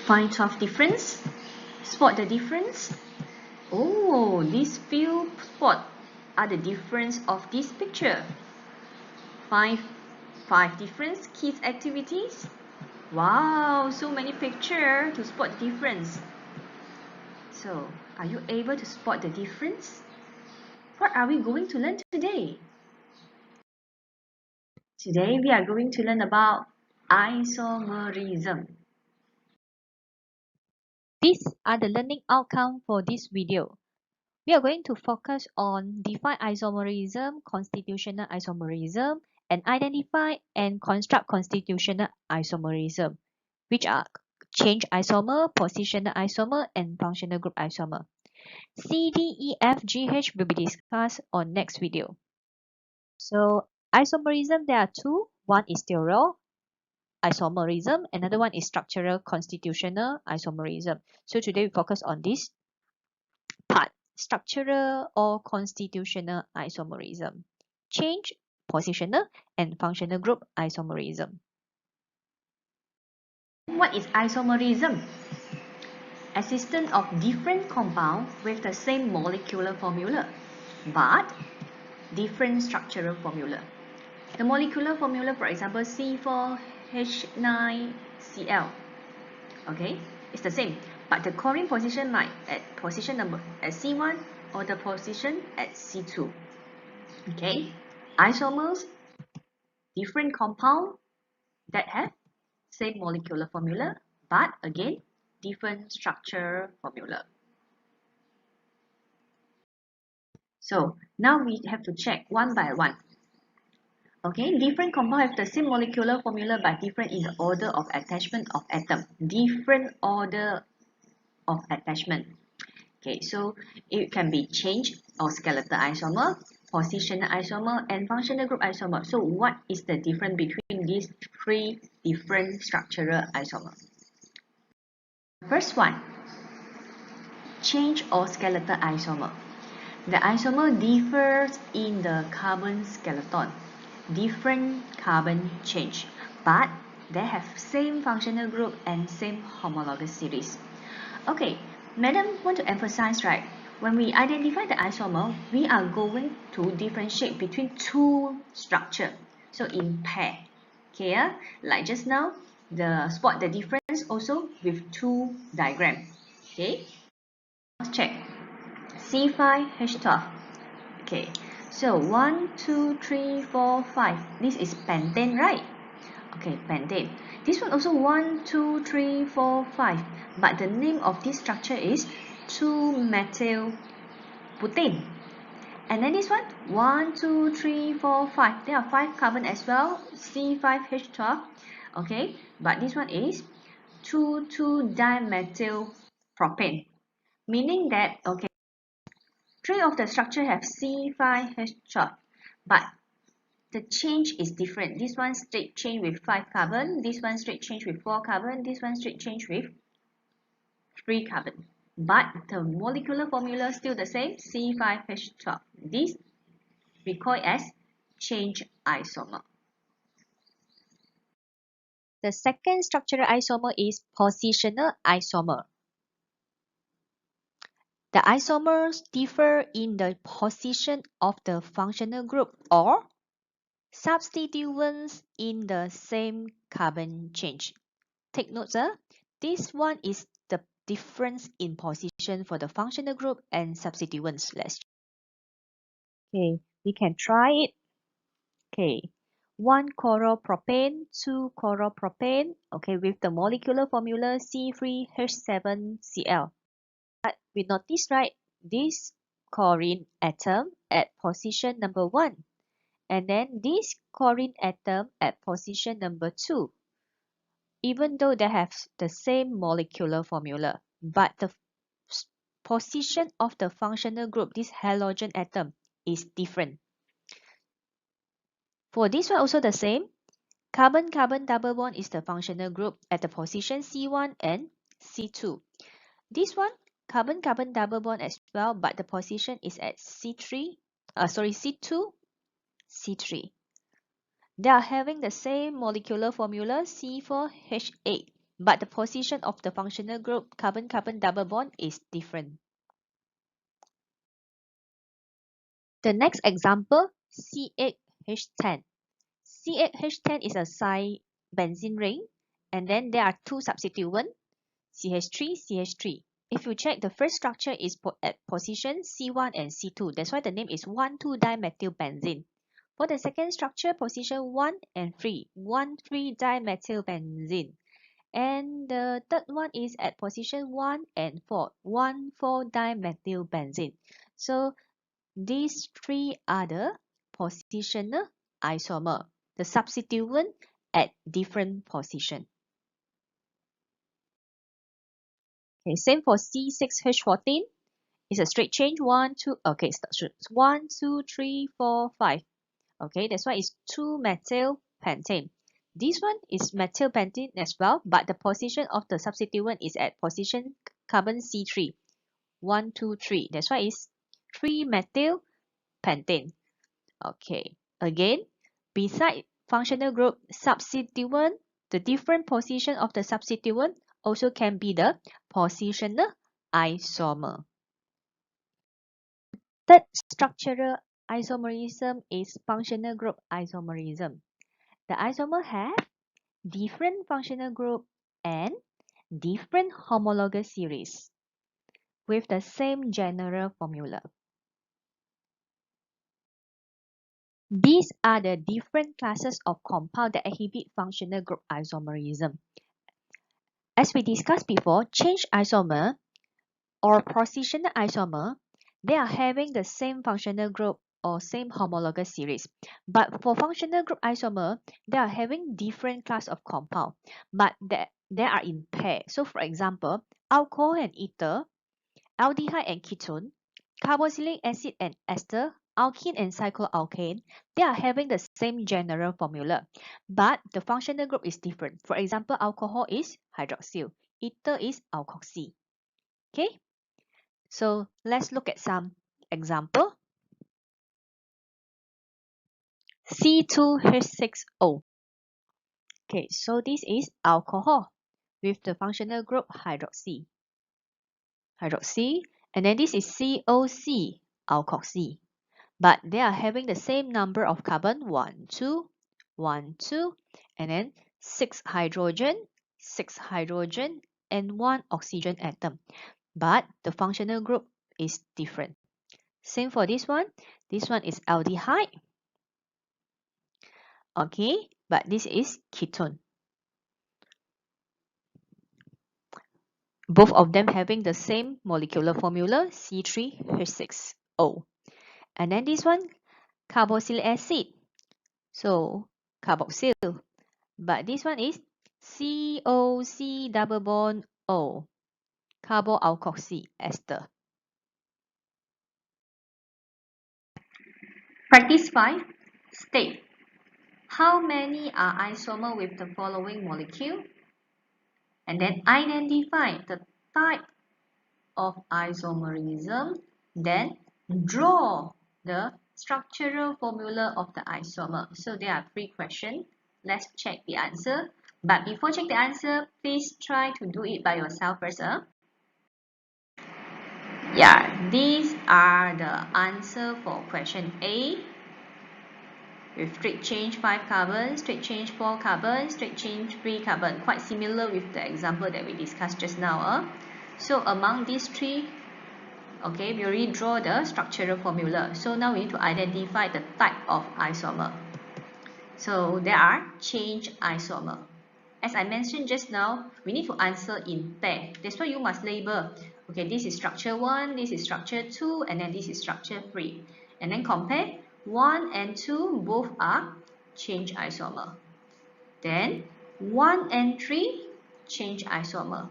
Find 12 difference. Spot the difference. Oh, these few spots are the difference of this picture. Five difference kids activities. Wow, so many pictures to spot the difference. So, are you able to spot the difference? What are we going to learn today? Today we are going to learn about isomerism. These are the learning outcomes for this video. We are going to focus on define isomerism, constitutional isomerism, and identify and construct constitutional isomerism, which are change isomer, positional isomer, and functional group isomer. C, D, E, F, G, H will be discussed on next video. So isomerism, there are two. One is theoretic isomerism, another one is structural constitutional isomerism. So today we focus on this part, structural or constitutional isomerism, change, positional, and functional group isomerism. What is isomerism? Existence of different compounds with the same molecular formula, but different structural formula. The molecular formula, for example, C4H9Cl, okay, it's the same, but the chlorine position might at position number at C1 or the position at C2. Okay, isomers, different compound that have same molecular formula, but again, different structure formula. So now we have to check one by one. Okay, different compound have the same molecular formula but different in the order of attachment of atom. Different order of attachment. Okay, so it can be change or skeletal isomer, positional isomer, and functional group isomer. So what is the difference between these three different structural isomers? First one, change or skeletal isomer. The isomer differs in the carbon skeleton. Different carbon change, but they have same functional group and same homologous series. Okay, madam want to emphasize, right? When we identify the isomer, we are going to differentiate between two structure. So in pair, okay, like just now, the spot the difference also with two diagram. Okay, let's check. C5H12. Okay, so 1, 2, 3, 4, 5. This is pentane, right? Okay, pentane. This one also 1, 2, 3, 4, 5. But the name of this structure is 2-methyl-butane. And then this one, 1, 2, 3, 4, 5. There are 5 carbon as well, C5H12. Okay, but this one is 2,2-dimethylpropane. Meaning that, okay, 3 of the structure have C5H12, but the change is different. This one straight chain with 5 carbon, this one straight chain with 4 carbon, this one straight chain with 3 carbon. But the molecular formula is still the same, C5H12. This we call it as change isomer. The second structural isomer is positional isomer. The isomers differ in the position of the functional group or substituents in the same carbon change. Take note, this one is the difference in position for the functional group and substituents. Okay, we can try it. Okay, 1 chloropropane, 2 chloropropane, okay, with the molecular formula C3H7Cl. But we notice, right, this chlorine atom at position number 1, and then this chlorine atom at position number 2. Even though they have the same molecular formula, but the position of the functional group, this halogen atom, is different. For this one also the same. Carbon-carbon double bond is the functional group at the position C1 and C2. This one, carbon-carbon double bond as well, but the position is at C2, C3. They are having the same molecular formula C4H8. but the position of the functional group carbon-carbon double bond is different. The next example, C8H10. C8H10 is a side benzene ring, and then there are two substituents, CH3, CH3. If you check, the first structure is at position C1 and C2. That's why the name is 1,2-dimethylbenzene. For the second structure, position 1 and 3, 1,3-dimethylbenzene. And the third one is at position 1 and 4, 1,4-dimethylbenzene. So these three are the positional isomer, the substituent at different position. Okay, same for C6H14. It's a straight change. 1, 2, okay, 1, 2, 3, 4, 5. Okay, that's why it's 2-methyl pentane. This one is methyl pentane as well, but the position of the substituent is at position carbon C3. 1, 2, 3. That's why it's 3-methyl pentane. Okay, again, beside functional group substituent, the different position of the substituent also can be the positional isomer. Third structural isomerism is functional group isomerism. The isomer have different functional group and different homologous series with the same general formula. These are the different classes of compound that exhibit functional group isomerism. As we discussed before, change isomer or positional isomer, they are having the same functional group or same homologous series. But for functional group isomer, they are having different class of compound, but they are in pair. So for example, alcohol and ether, aldehyde and ketone, carboxylic acid and ester, alkene and cycloalkane, they are having the same general formula, but the functional group is different. For example, alcohol is hydroxyl, ether is alkoxy. Okay? So let's look at some example. C2H6O. Okay, so this is alcohol with the functional group hydroxy. And then this is COC, alkoxy. But they are having the same number of carbon, 1, 2, 1, 2, and then 6 hydrogen, and 1 oxygen atom. But the functional group is different. Same for this one. This one is aldehyde. Okay, but this is ketone. Both of them having the same molecular formula, C3H6O. And then this one, carboxylic acid. So, carboxyl. But this one is COC double bond O, carboalkoxy ester. Practice 5. State. How many are isomer with the following molecule? And then identify the type of isomerism. Then draw the structural formula of the isomer. So there are 3 questions. Let's check the answer. But before check the answer, please try to do it by yourself first. Yeah, these are the answer for question A. With straight change 5 carbon, straight change 4 carbon, straight change 3 carbon. Quite similar with the example that we discussed just now. So among these 3, okay, we already draw the structural formula. So now we need to identify the type of isomer. So there are change isomer. As I mentioned just now, we need to answer in pair. That's why you must label. Okay, this is structure 1, this is structure 2, and then this is structure 3. And then compare. 1 and 2 both are change isomer. Then 1 and 3 change isomer.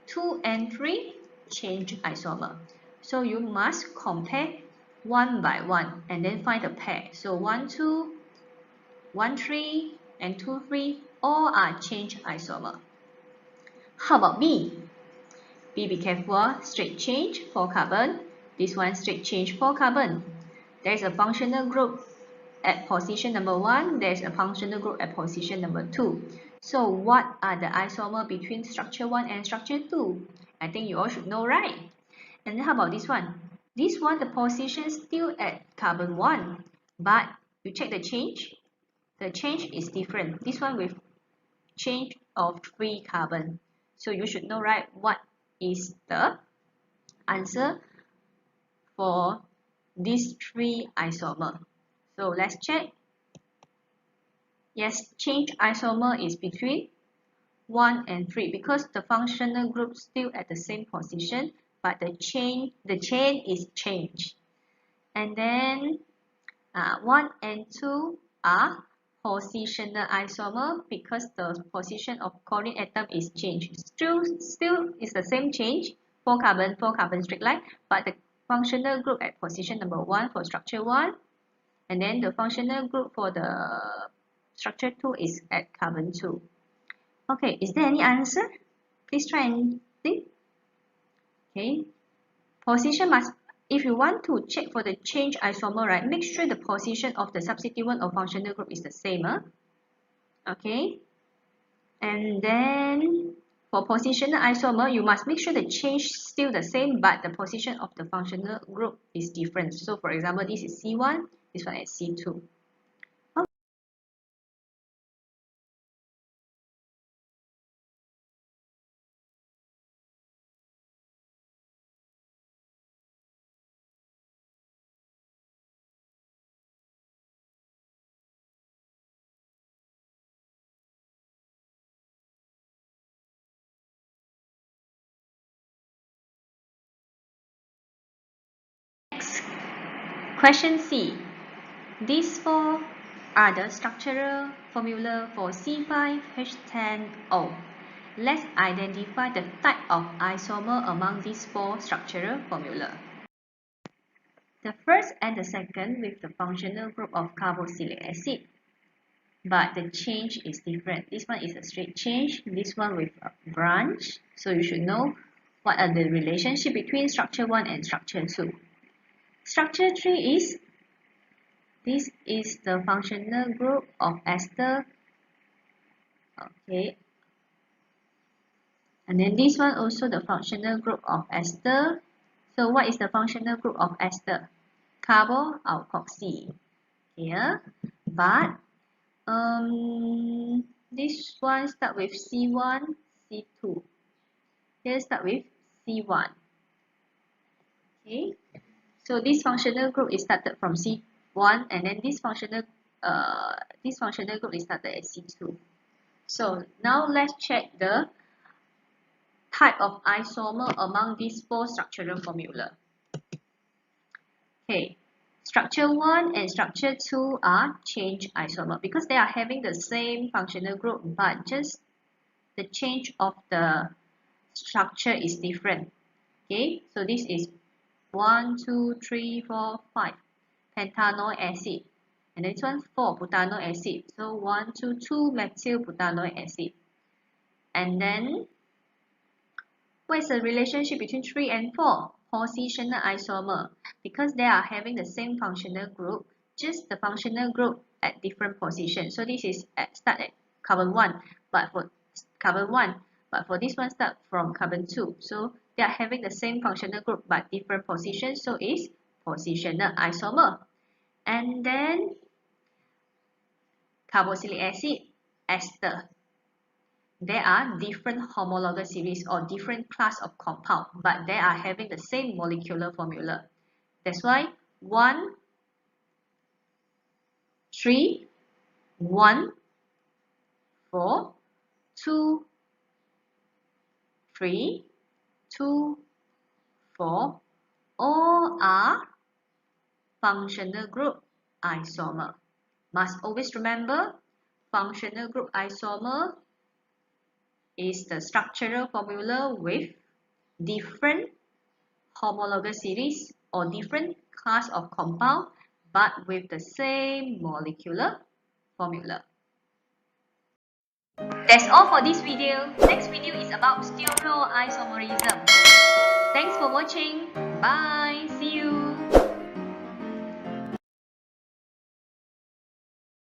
2 and 3 change isomer. So you must compare one by one and then find a pair. So 1, 2, 1, 3, and 2, 3 all are change isomer. How about B? B, be careful, straight change 4 carbon. This one straight change 4 carbon. There is a functional group at position number 1, there is a functional group at position number 2. So what are the isomer between structure 1 and structure 2? I think you all should know, right? And then how about this one? This one, the position is still at carbon 1, but you check the change. The change is different. This one with change of 3 carbon. So you should know, right, what is the answer for these 3 isomer. So let's check. Yes, change isomer is between 1 and 3 because the functional group still at the same position, but the chain is changed. And then 1 and 2 are positional isomer because the position of chlorine atom is changed. Still is the same change, 4 carbon straight line, but the functional group at position number 1 for structure 1, and then the functional group for the structure 2 is at carbon 2. Okay, is there any answer? Please try and think. Okay, position must, if you want to check for the change isomer, right, make sure the position of the substituent or functional group is the same. Okay, and then for positional isomer, you must make sure the change is still the same, but the position of the functional group is different. So for example, this is C1, this one is C2. Next, question C. These four are the structural formula for C5H10O. Let's identify the type of isomer among these four structural formula. The first and the second with the functional group of carboxylic acid, but the change is different. This one is a straight change, this one with a branch. So you should know what are the relationship between structure 1 and structure 2. Structure 3 is, this is the functional group of ester. Okay. And then this one also the functional group of ester. So what is the functional group of ester? Carboalkoxy. Here. But this one start with C1, C2. Here start with C1. Okay. So this functional group is started from C1, and then this functional group is started at C2. So now let's check the type of isomer among these four structural formula. Okay, structure 1 and structure 2 are change isomer because they are having the same functional group, but just the change of the structure is different. Okay, so this is 1, 2, 3, 4, 5 pentanoic acid, and this one 4 butanoic acid. So 1, 2, 2 methyl butanoic acid. And then what is the relationship between 3 and 4? Positional isomer. Because they are having the same functional group, just the functional group at different positions. So this is start at carbon 1, but for carbon 1, but for this one start from carbon 2. So they are having the same functional group but different positions. So it's positional isomer. And then carboxylic acid, ester. There are different homologous series or different class of compound, but they are having the same molecular formula. That's why 1, 3, 1, 4, 2, 3, 2, 4, all are functional group isomer. Must always remember, functional group isomer is the structural formula with different homologous series or different class of compound but with the same molecular formula. That's all for this video. Next video is about stereoisomerism. Thanks for watching. Bye.